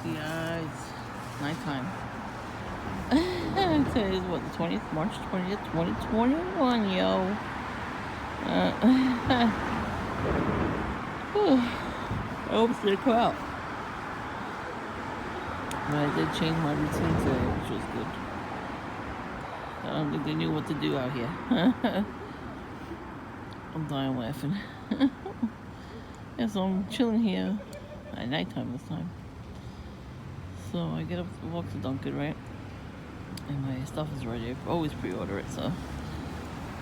Yeah, it's nighttime. Today is what, the 20th? March 20th, 2021, yo. I hope they come out. But I did change my routine today, which was good. I don't think they knew what to do out here. I'm dying laughing. Yeah, so I'm chilling here at nighttime this time. So I get up to walk to Dunkin', right? And my stuff is ready. I always pre-order it, so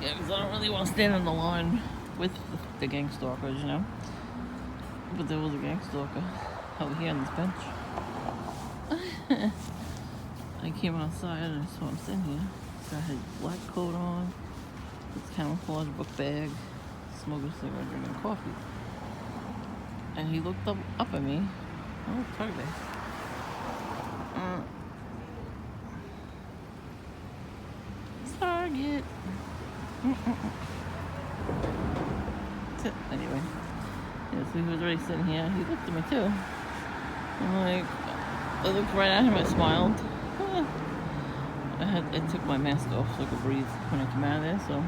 yeah, because I don't really want to stand in the line with the gang stalkers, you know. But there was a gang stalker out here on this bench. I came outside and I saw him sitting here. Got his black coat on, his camouflage book bag, smoking a cigarette, drinking coffee. And he looked up at me. Oh, Target. Target. Anyway, yeah, so he was already sitting here. He looked at me too. I'm like, I looked right at him. I smiled. I took my mask off so I could breathe when I came out of there. So,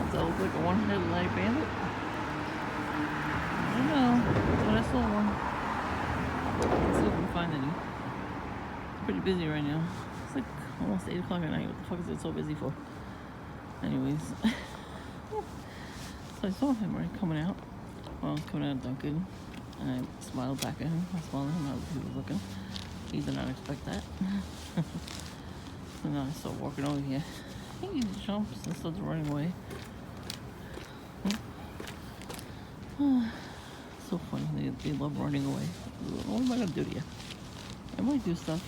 does that look like a headlight bandit? I don't know. But I saw one. Let's see if we can find any. It's pretty busy right now. It's like almost 8 o'clock at night. What the fuck is it so busy for? Anyways. So I saw him right coming out. Well, I was coming out of Dunkin'. And I smiled back at him. I smiled at him as he was looking. He did not expect that. And then I started walking over here. He jumps and starts running away. So funny. They love running away. What am I gonna do to you? I might do stuff.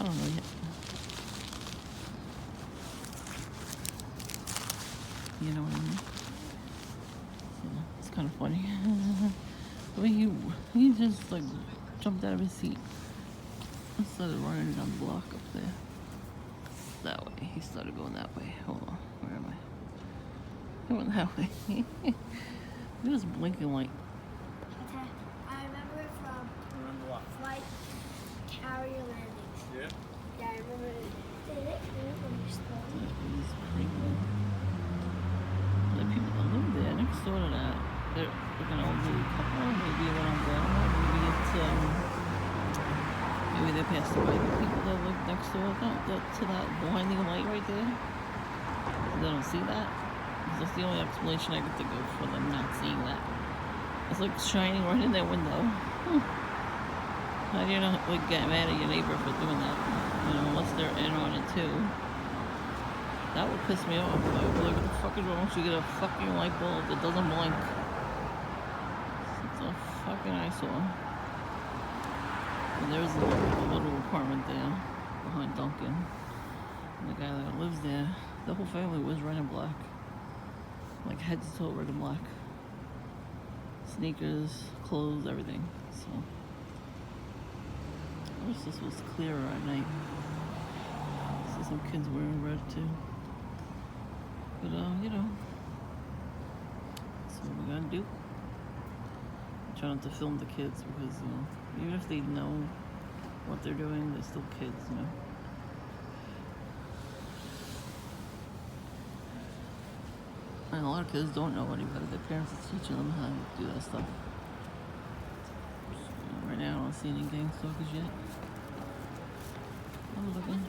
I don't know yet. You know what I mean? So it's kind of funny. The way he just like jumped out of his seat and started running down the block up there. That way. He started going that way. Hold on. Where am I? He went that way. He was blinking like. I remember it from flight carrier landings. Yeah? Yeah, I remember it. Did it when you stole it? That is crazy. The people that live there next door to that, they're like an elderly couple. Maybe around there. Maybe it's maybe they passed away. The people that live next door to that blinding light right there, they don't see that. That's the only explanation I could think of for them not seeing that. It's like shining right in their window. How do you not like get mad at your neighbor for doing that? You know, unless they're in on it too. That would piss me off. I would be like, what the fuck is wrong with you? Get a fucking light bulb that doesn't blink. It's a fucking eyesore. And there's a little apartment there behind Dunkin'. And the guy that lives there, the whole family was red and black. Like head to toe red and black. Sneakers, clothes, everything. So I wish this was clearer at night. See some kids wearing red too. But you know, that's what we're gonna do. I try not to film the kids because, you know, even if they know what they're doing, they're still kids, you know. And a lot of kids don't know any better. Their parents are teaching them how to do that stuff. So, right now, I don't see any gang stalkers yet. I'm looking.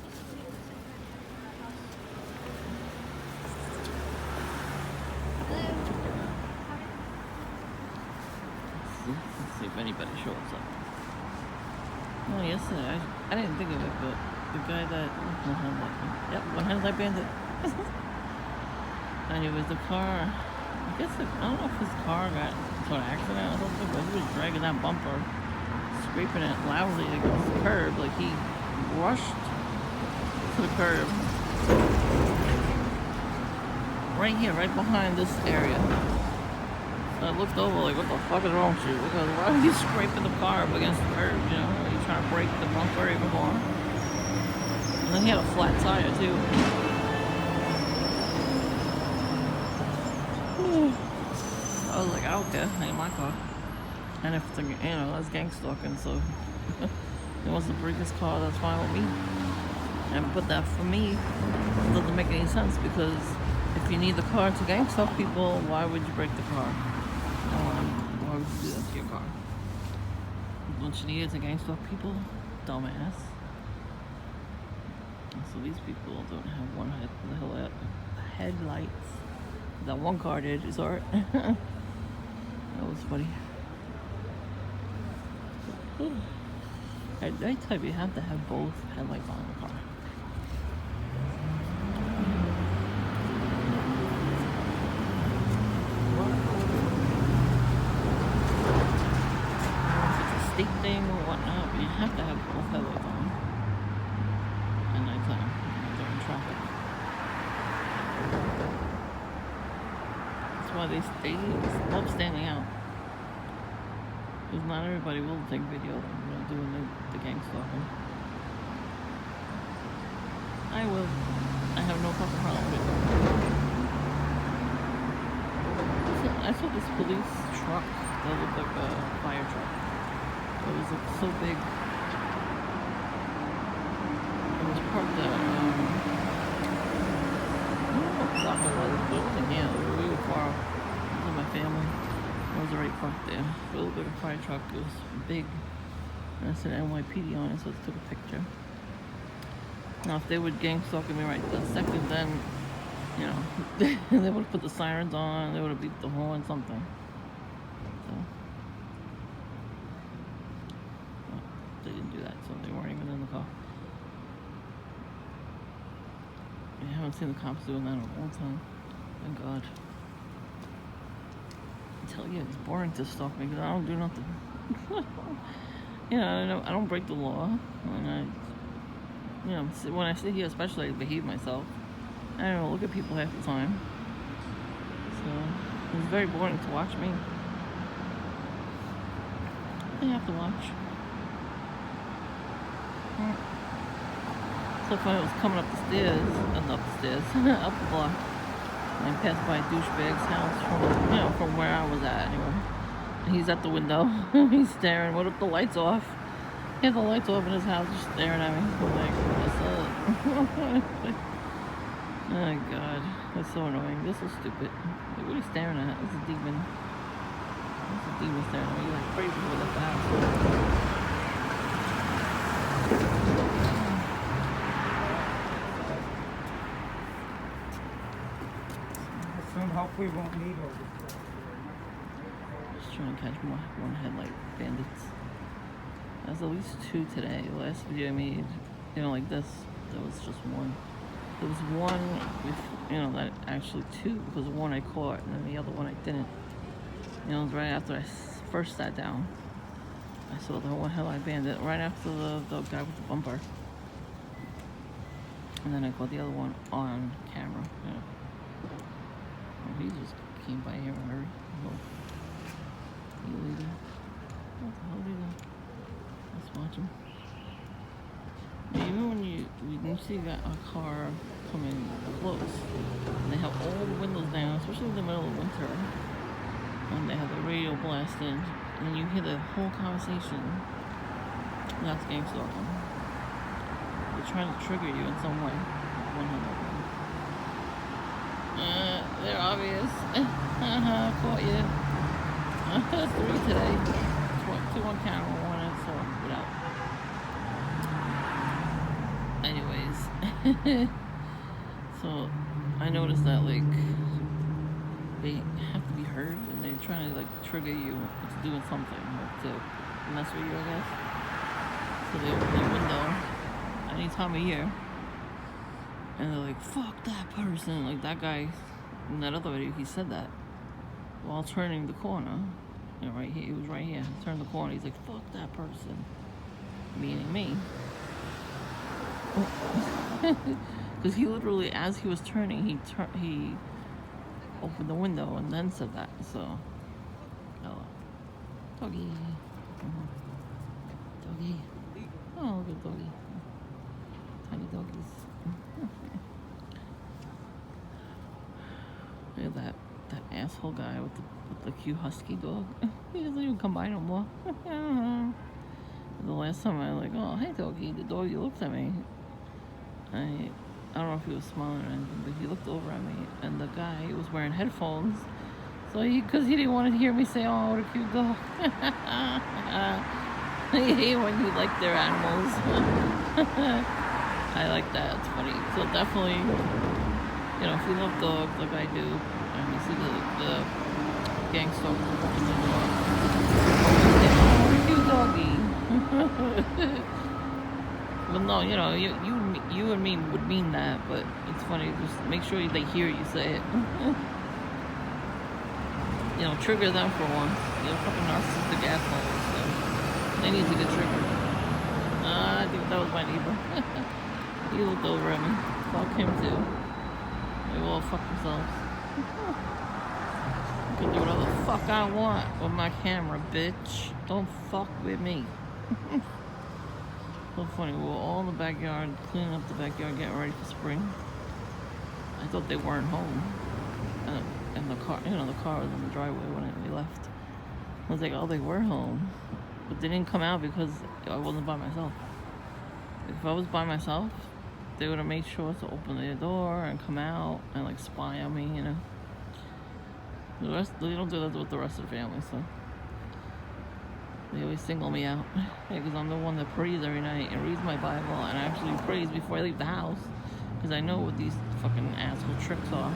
Let's see if anybody shows up. Oh, yesterday, I didn't think of it, but the guy that... Yep, one-handed bandit. Anyways, the car, I guess, I don't know if his car got into an accident or something, but he was dragging that bumper, scraping it loudly against the curb, like he rushed to the curb. Right here, right behind this area. So I looked over like, what the fuck is wrong with you? Because why are you scraping the car up against the curb, you know? Are you trying to break the bumper even more? And then he had a flat tire, too. I was like, I don't care. It ain't my car. And if it's, that's gang stalking, so he wants to break his car, that's fine with me. But that for me doesn't make any sense, because if you need the car to gang stalk people, why would you break the car? Why would you do that to your car? Don't you need it to gang stalk people? Dumbass. So these people don't have one headlights. That one car did, you saw it? That was funny. At nighttime, you have to have both headlights on the car. If it's a state thing or whatnot, but you have to have both headlights on at nighttime during traffic. That's why they love standing out. Because not everybody will take video of doing the gang stalking. I will. I have no fucking problem with it. I saw this police truck that looked like a fire truck. It was like so big. It was parked at, I don't know exactly where it was. Yeah, it was really far. It was with my family. I was already parked there. It looked like a fire truck. It was big. And it said NYPD on it, so I took a picture. Now, if they would gang stalk me right that second, then, they would have put the sirens on, they would have beeped the horn, something. So, well, they didn't do that, so they weren't even in the car. I haven't seen the cops doing that in a long time. Thank God. I tell you, it's boring to stalk me because I don't do nothing. I don't break the law. And when I sit here, especially, I behave myself. I don't look at people half the time. So, it's very boring to watch me. I have to watch. So when I was coming up the stairs, up the block, and I passed by a douchebag's house from where I was at anyway. And he's at the window. He's staring. What if the lights off? He had the lights off in his house, just staring at me. I'm like, what's up? Oh God, that's so annoying. This is stupid. Like, what are you staring at? It's a demon. It's a demon staring at me. You're like crazy with the house. Soon, hopefully, we won't need all this. Just trying to catch one headlight bandits. There's at least two today. The last video I made, like this, there was just one. There was one with, that actually two, because one I caught and then the other one I didn't. It was right after I first sat down. I saw the one headlight bandit right after the guy with the bumper. And then I caught the other one on camera. Oh, he just came by here in a hurry. Oh. Illegal. What the hell did he do? Let's watch him. Even when you see a car coming close, and they have all the windows down, especially in the middle of winter, and they have the radio blasted, and you hear the whole conversation, that's gang stalking. They're trying to trigger you in some way. They're obvious. Caught you. 3 today. 2 on camera, 1 at so without. Anyways, so I noticed that they have to be heard, and they're trying to trigger you into doing something, to mess with you, I guess. So they open the window any time of year, and they're like, "Fuck that person!" Like that guy in that other video, he said that while turning the corner. Right here, he was right here. Turned the corner. He's like, "Fuck that person," meaning me. Because he literally, as he was turning, he opened the window and then said that. So, doggy, doggy. Oh, good doggy. Tiny doggies. Look at that. that asshole guy with the cute husky dog. He doesn't even come by no more. The last time I was like, oh, hey doggy, the doggy looked at me. I don't know if he was smiling or anything, but he looked over at me, and the guy was wearing headphones. So because he didn't want to hear me say, oh, what a cute dog. I hate when you like their animals. I like that, it's funny. So definitely, you know, if you love dogs like I do, and you see the gang stalkers walking in the door, oh, what a cute doggy. But no, you know, you and me would mean that, but it's funny, just make sure they hear you say it. You know, trigger them for once. You're fucking narcissistic assholes, so they need to get triggered. I think that was my neighbor. He looked over at me. Fuck him too. They all fuck themselves. I can do whatever the fuck I want with my camera, bitch. Don't fuck with me. So funny, we're all in the backyard, cleaning up the backyard, getting ready for spring. I thought they weren't home. And the car, you know, the car was in the driveway when we left. I was like, oh, they were home. But they didn't come out because I wasn't by myself. If I was by myself, they would have made sure to open their door and come out and like spy on me, you know. The rest, they don't do that with the rest of the family, so they always single me out because I'm the one that prays every night and reads my Bible and actually prays before I leave the house because I know what these fucking asshole tricks are.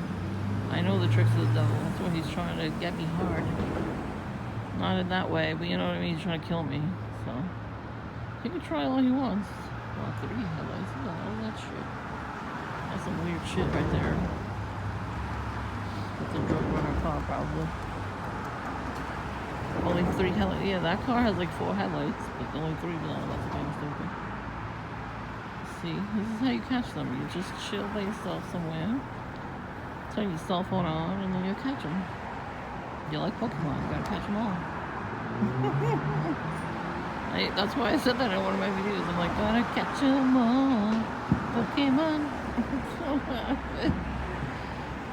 I know the tricks of the devil. That's why he's trying to get me hard. Not in that way, but you know what I mean? He's trying to kill me. So he can try all he wants. Well, 3 headlights. What the hell is that shit? That's some weird shit right there. It's a drug runner car, probably. Only 3 headlights. Yeah, that car has like 4 headlights, but only 3 below. That's kind of stupid. See, this is how you catch them. You just chill by yourself somewhere, turn your cell phone on, and then you catch them. You like Pokemon, you gotta catch them all. That's why I said that in one of my videos. I'm like, gotta catch them all, Pokemon.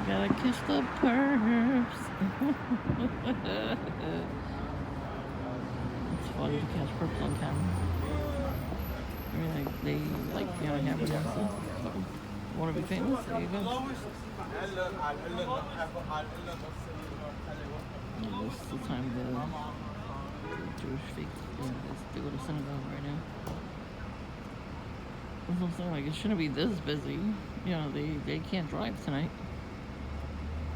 Gotta catch the perps. It's fun to catch perps on camera. I mean, like, they like being on camera now, so want to be famous? There you go. This is the time the Jewish fake, they go to synagogue right now. That's what I'm saying, like, it shouldn't be this busy. You know, they can't drive tonight.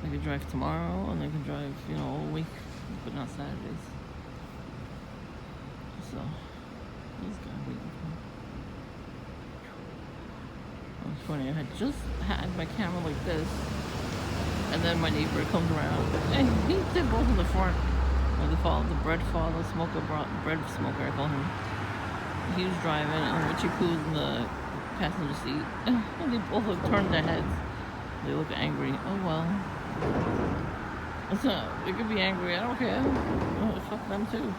They could drive tomorrow, and they can drive, you know, all week, but not Saturdays. So, this guy waiting for me. It was funny, I had just had my camera like this, and then my neighbor comes around, and he did both in the front. The bread father, bread smoker, I call him. He was driving, and Chico's in the passenger seat, and they both turned their heads. They look angry. Oh well. They could be angry, I don't care. Oh, fuck them too.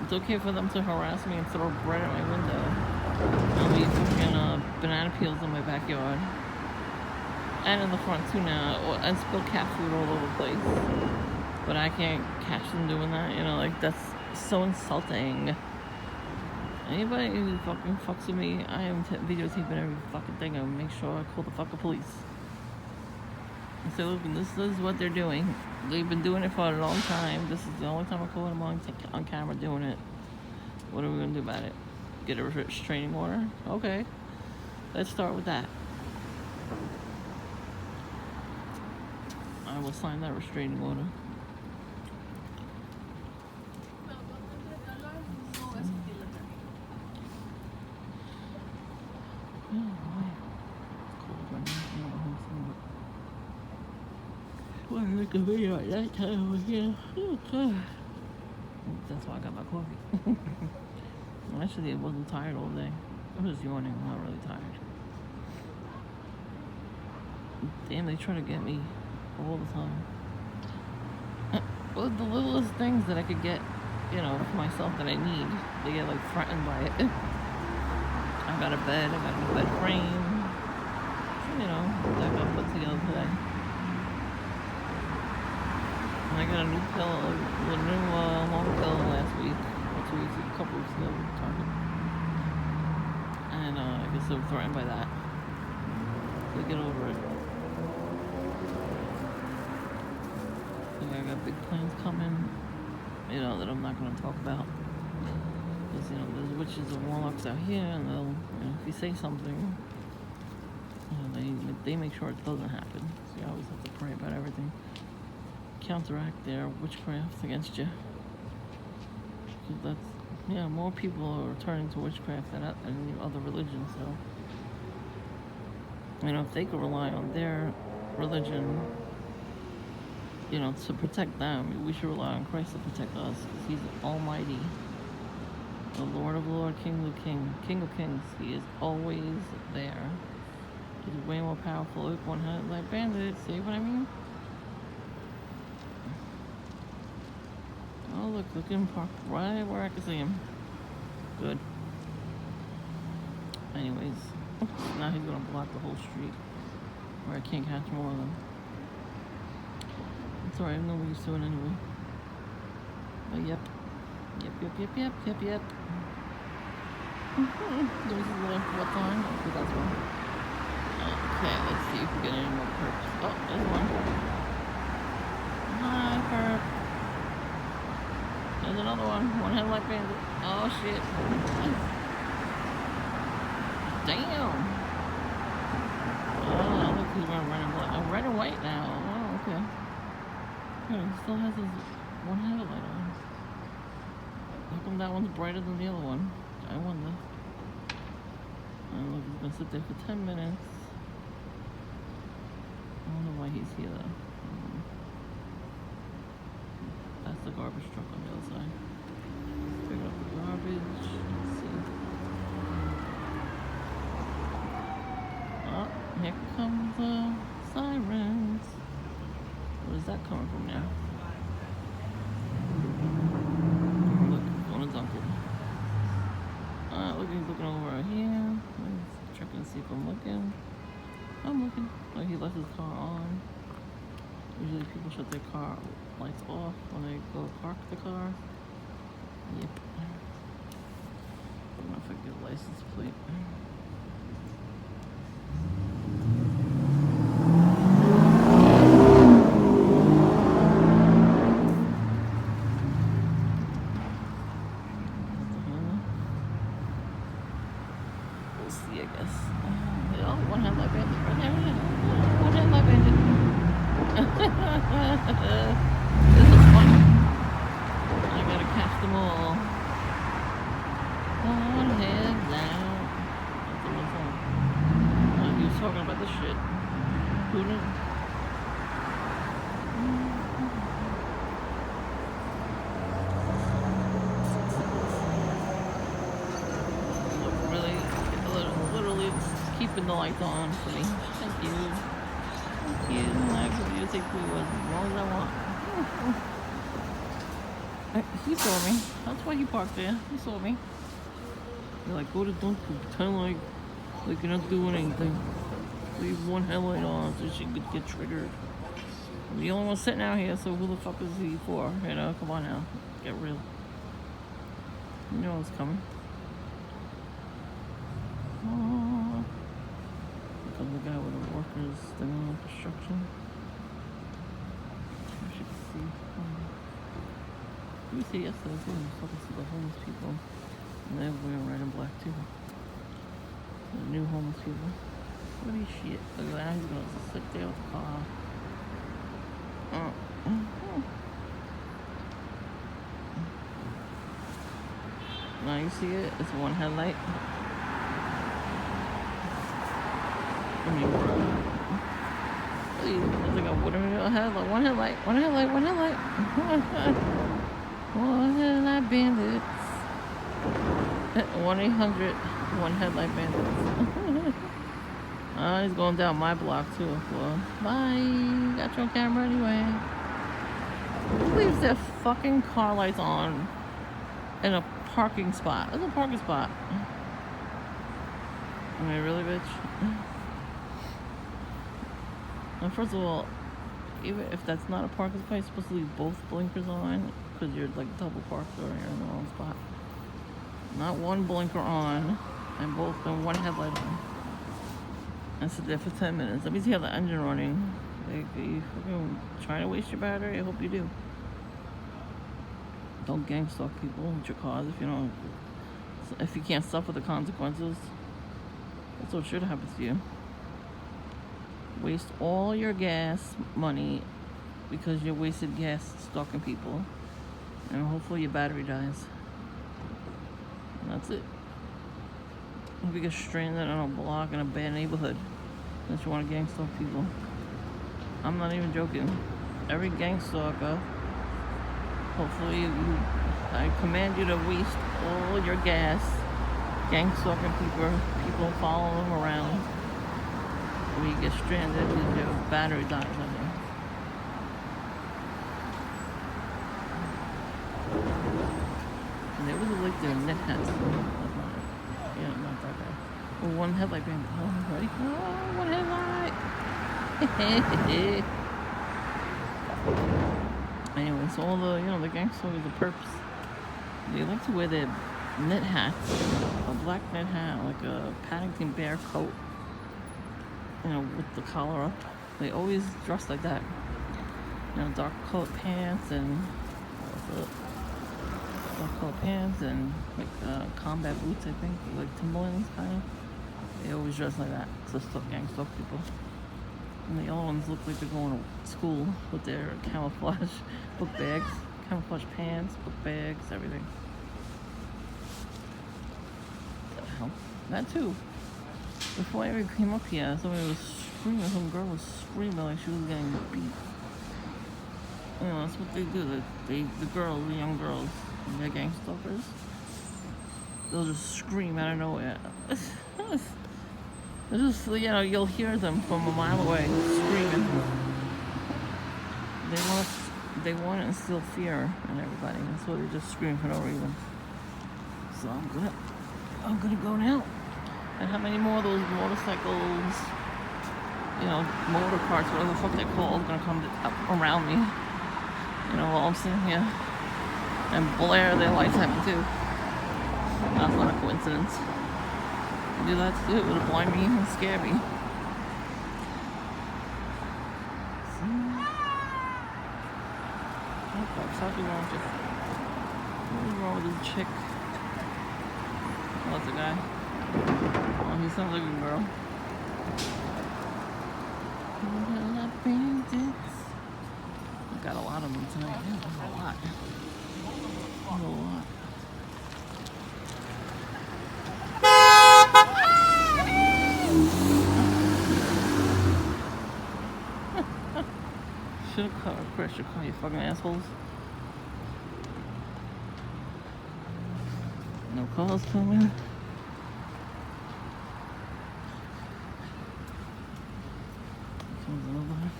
It's okay for them to harass me and throw bread at my window. I'll be fucking banana peels in my backyard. And in the front too now. And spill cat food all over the place. But I can't catch them doing that, you know, like, that's so insulting. Anybody who fucking fucks with me, I am videotaping every fucking thing. I'll make sure I call the fucking police. And so, look, this is what they're doing. They've been doing it for a long time. This is the only time I call them on camera doing it. What are we gonna do about it? Get a restraining order? Okay. Let's start with that. I will sign that restraining order. Well, look at me at that time over here. Okay. That's why I got my coffee. Actually, I wasn't tired all day. I was yawning, not really tired. Damn, they try to get me all the time. Well, the littlest things that I could get, you know, for myself that I need, they get like threatened by it. I got a bed, I got a bed frame, you know, that got put together today. And I got a new pill, a new home pill last week, or 2 weeks, a couple weeks ago, Target. And I guess they were threatened by that. So get over it. I got big plans coming, you know, that I'm not going to talk about. Because, you know, there's witches and warlocks out here, and they'll, you know, if you say something, you know, they make sure it doesn't happen. So you always have to pray about everything. Counteract their witchcraft against you. Because that's, yeah, more people are turning to witchcraft than any other religion, so. You know, if they could rely on their religion, you know, to protect them, we should rely on Christ to protect us, because He's Almighty, the Lord of Lords, King of Kings. He is always there. He's way more powerful. Look, one hand like bandits. See what I mean? Oh, look in park right where I can see him. Good. Anyways, now he's gonna block the whole street where I can't catch more of them. It's alright, I'm not used to it anyway. But yep. There's a little what's on. Okay, that's one. Okay, let's see if we get any more perps. Oh, there's one. Hi, perp. There's another one. One headlight bandit. Oh shit. Damn. Oh, look who's running red and black. Oh, red and white now. Oh, okay. He still has his one headlight on. How come that one's brighter than the other one? I wonder. And look, he's gonna sit there for 10 minutes. I don't know why he's here though. That's the garbage truck on the other side. Let's pick up the garbage. Let's see. Oh, here comes the sirens. Where is that coming from now? Oh, look, going to Dunkel. Look, he's looking over here. He's checking to see if I'm looking. I'm looking. Like, he left his car on. Usually people shut their car lights off when they go park the car. Yep. I don't know if I get a license plate. We'll see, I guess. Oh, one headlight bandit right there. One headlight bandit. This is fun. I gotta catch them all. One head down. That's the one song. Oh, he was talking about this shit. Who knew? Look, really, literally keeping the lights on for me. Thank you. Thank you. I can use take food as long as I want. He saw me. That's why he parked there. He saw me. You're like, go to Dunkel, pretend like you're not doing anything. Leave one headlight on so she could get triggered. I'm the only one sitting out here, so who the fuck is he for? You know, come on now. Get real. You know what's coming. Oh. Here comes the guy with the workers thing on construction. I should see. We see yesterday too. So I can see the homeless people. And they're wearing red and black too. The new homeless people. What is shit? Look at that. He's gonna sit there with the car. Now you see it? It's one headlight. I mean, please, it's like a wooden headlight. One headlight. One headlight. One headlight. One headlight bandits. 1-800 one headlight bandits. He's going down my block too. Well, bye. Got you on camera anyway. Who leaves their fucking car lights on in a parking spot? There's a parking spot. I mean, really, bitch? And first of all, even if that's not a parking spot, you're supposed to leave both blinkers on because you're like double parked or you're in the wrong spot. Not one blinker on and one headlight on. And sit there for 10 minutes. Let me see how the engine running. Like, are you fucking trying to waste your battery? I hope you do. Don't gang stalk people with your cars if you can't suffer the consequences. That's what should happen to you. Waste all your gas money because you wasted gas stalking people, and hopefully your battery dies. And that's it. If you get stranded on a block in a bad neighborhood, unless you want to gang stalk people. I'm not even joking. Every gang stalker, hopefully I command you to waste all your gas gang stalking people following them around. When you get stranded because your battery dies on you. And there was like their net hats. Yeah, not that bad. Well, one headlight being ready? Oh, one headlight! Anyway, so all the gangsters, the perps, they like to wear their knit hats, a black knit hat, like a Paddington Bear coat, with the collar up. They always dress like that. Dark colored pants and like combat boots, I think, like Timberlands kind of. They always dress like that to gang stalk people. And the yellow ones look like they're going to school with their camouflage book bags, camouflage pants, book bags, everything. What the hell? That too. Before I ever came up here, somebody was screaming, some girl was screaming like she was getting beat. That's what they do. The girls, the young girls, they're gang stalkers. They'll just scream out of nowhere. Just, you'll hear them from a mile away screaming. They want to instill fear in everybody. That's why they just scream for no reason. So I'm gonna go now. And how many more of those motorcycles, motor carts, whatever the fuck they're called, gonna come up around me? While I'm sitting here and blare their lights at me too. That's not a coincidence. Do that too. It would blind me and scare me. Something wrong with it. What's wrong with this chick? What's the guy? Oh, he sounds like a girl. Bandits. I got a lot of them tonight. Yeah, there's a lot. There's a lot. Should have crashed your car, you fucking assholes. No calls coming. Comes another one.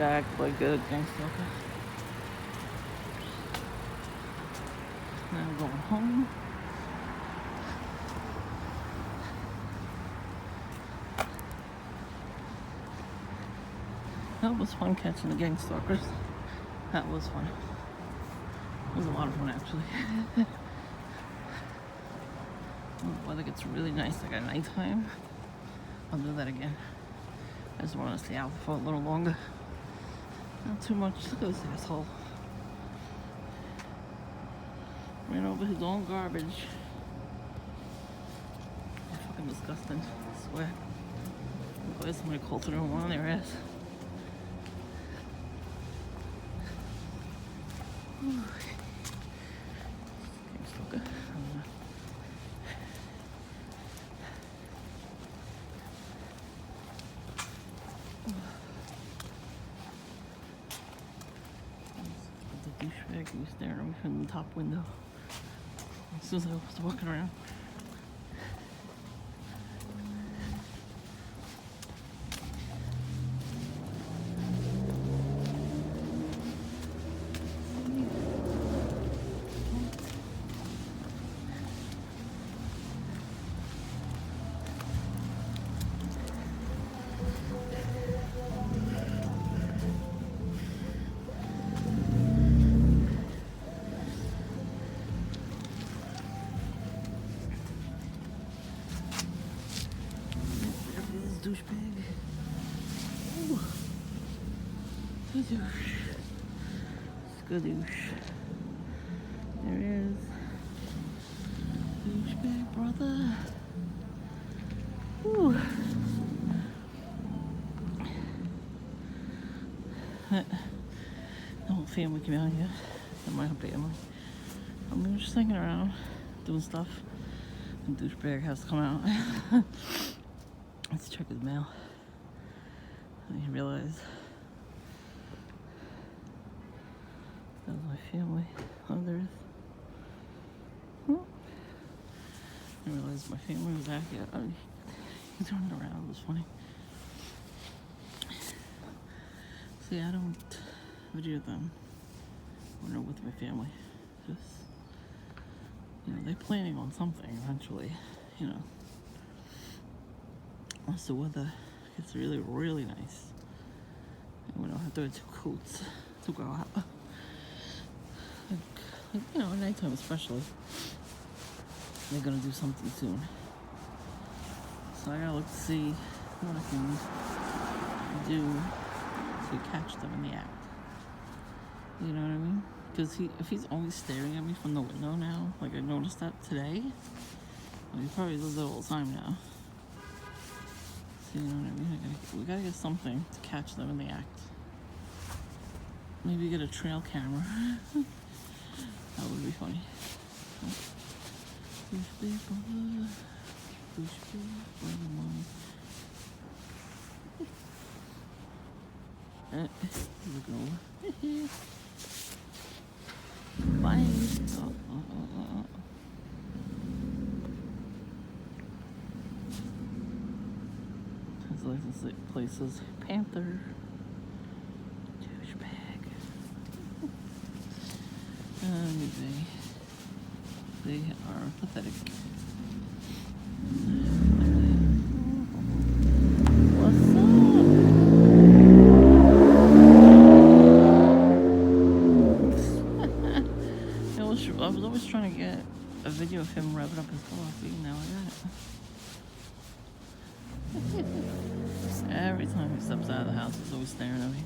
Act like a gang stalker. Now I'm going home. That was fun catching the gang stalkers. That was fun. It was a lot of fun actually. When the weather gets really nice, like at nighttime, I'll do that again. I just want to stay out for a little longer. Not too much. Look at this asshole. Ran over his own garbage. Fucking disgusting. I swear. I'm glad somebody called 311 on their ass. He was staring at me from the top window as soon as I was walking around. Douchebag. Ooh. Skadoosh. Skadoosh. There he is. Douchebag brother. Ooh. The whole family came out here. Not my family. I'm just hanging around, doing stuff. And douchebag has to come out. Let's check his mail. And you realize that was my family on Earth. I realized my family was out here. He turned around. It was funny. See, I don't video them when they're with my family. Just, you know, they're planning on something eventually, you know. Once the weather gets really, really nice, and we don't have to wear 2 coats to go out. Like, you know, at nighttime especially. They're gonna do something soon. So I gotta look to see what I can do to catch them in the act. You know what I mean? Because if he's only staring at me from the window now, like I noticed that today, well, he probably does it all the time now. You know what I mean? We gotta get something to catch them in the act. Maybe get a trail camera. That would be funny. Looking over. Bye. His license plate says Panther. Douchebag. Anyway, they are pathetic. What's up? I was always trying to get a video of him revving up his coffee. Now I got it. Every time he steps out of the house, he's always staring at me.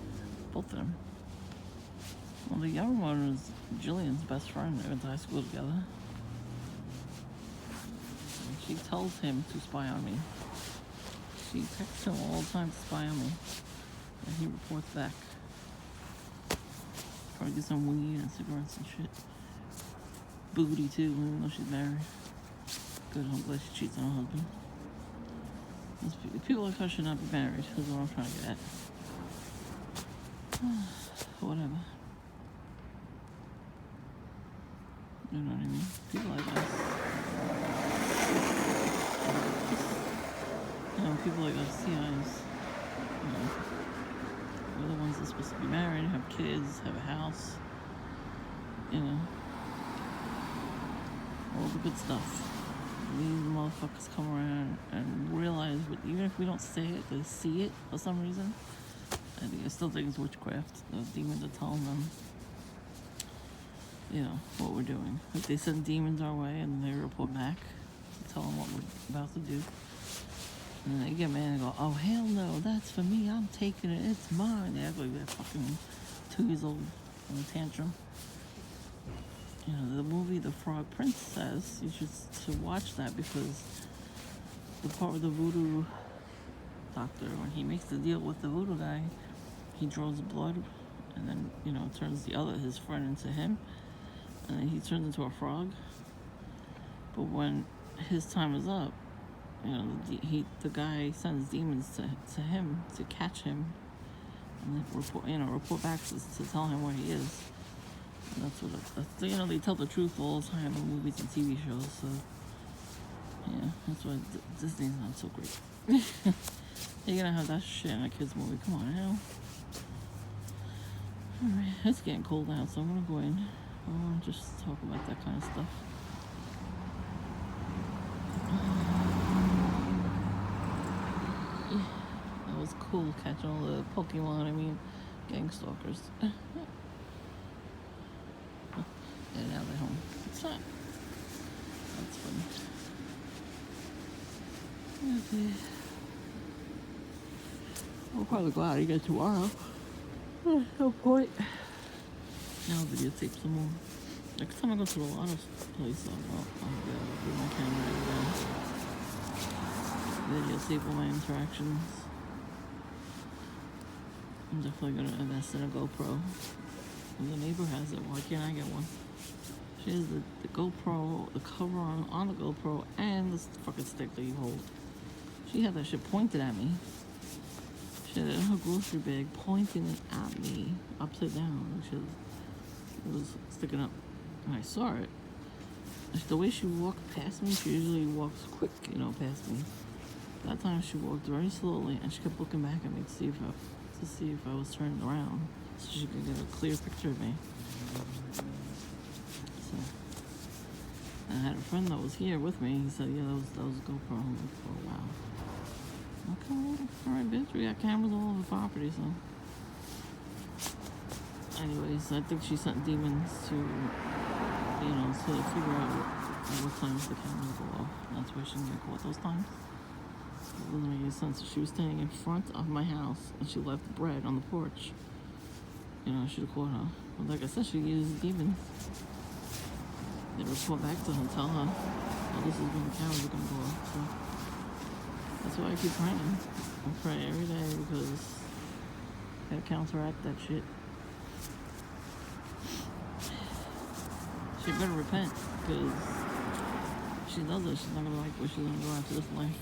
Both of them. Well, the younger one was Jillian's best friend. They went to high school together. And she tells him to spy on me. She texts him all the time to spy on me. And he reports back. Probably get some weed and cigarettes and shit. Booty too, even though she's married. Good, I'm glad she cheats on her husband. People like her should not be married, is what I'm trying to get at. Whatever. You know what I mean? People like us. You know, people like us, CIs. You know, we're the ones that are supposed to be married, have kids, have a house. You know. All the good stuff. These motherfuckers come around and realize, even if we don't say it, they see it for some reason. I still think it's witchcraft. The demons are telling them, you know, what we're doing. Like they send demons our way and they report back to tell them what we're about to do. And then they get mad and go, oh hell no, that's for me, I'm taking it, it's mine. They act like they're fucking 2 years old in a tantrum. You know, the movie The Frog Princess, you should watch that because the part with the voodoo doctor, when he makes the deal with the voodoo guy, he draws blood and then, you know, turns his friend into him, and then he turns into a frog. But when his time is up, you know, the guy sends demons to him to catch him and then report back to tell him where he is. That's what you know, they tell the truth all the time in movies and TV shows, so yeah, that's why Disney's not so great. You're gonna have that shit in a kids movie, come on now. Alright, it's getting cold out, so I'm gonna go in. I wanna just talk about that kind of stuff. That was cool catching all the Pokemon, gang stalkers. And now they're home. What's that? That's funny. Okay. I'll probably go out again tomorrow. No point. Now I'll videotape some more. Next time I go to the lotto place, I'll bring my camera and videotape all my interactions. I'm definitely gonna invest in a GoPro. And the neighbor has it. Why can't I get one? She has the GoPro, the cover on the GoPro, and the fucking stick that you hold. She had that shit pointed at me. She had it in her grocery bag, pointing it at me, upside down. It was sticking up, and I saw it. The way she walked past me, she usually walks quick, past me. That time she walked very slowly, and she kept looking back at me to see if I was turning around, so she could get a clear picture of me. So I had a friend that was here with me. He said, "Yeah, that was a GoPro." I'm like, "Oh wow." Okay, all right, bitch. We got cameras all over the property, so. Anyways, I think she sent demons to figure out what times the cameras go off. That's why she didn't get caught those times. It doesn't make any sense. She was standing in front of my house and she left bread on the porch. I should have caught her. But like I said, she used demons. They report back to her and tell her, "Oh, this is when the cameras are gonna go off." So that's why I keep praying. I pray every day because I gotta counteract that shit. She better repent because she does it. She's not gonna like what she's gonna go after this life.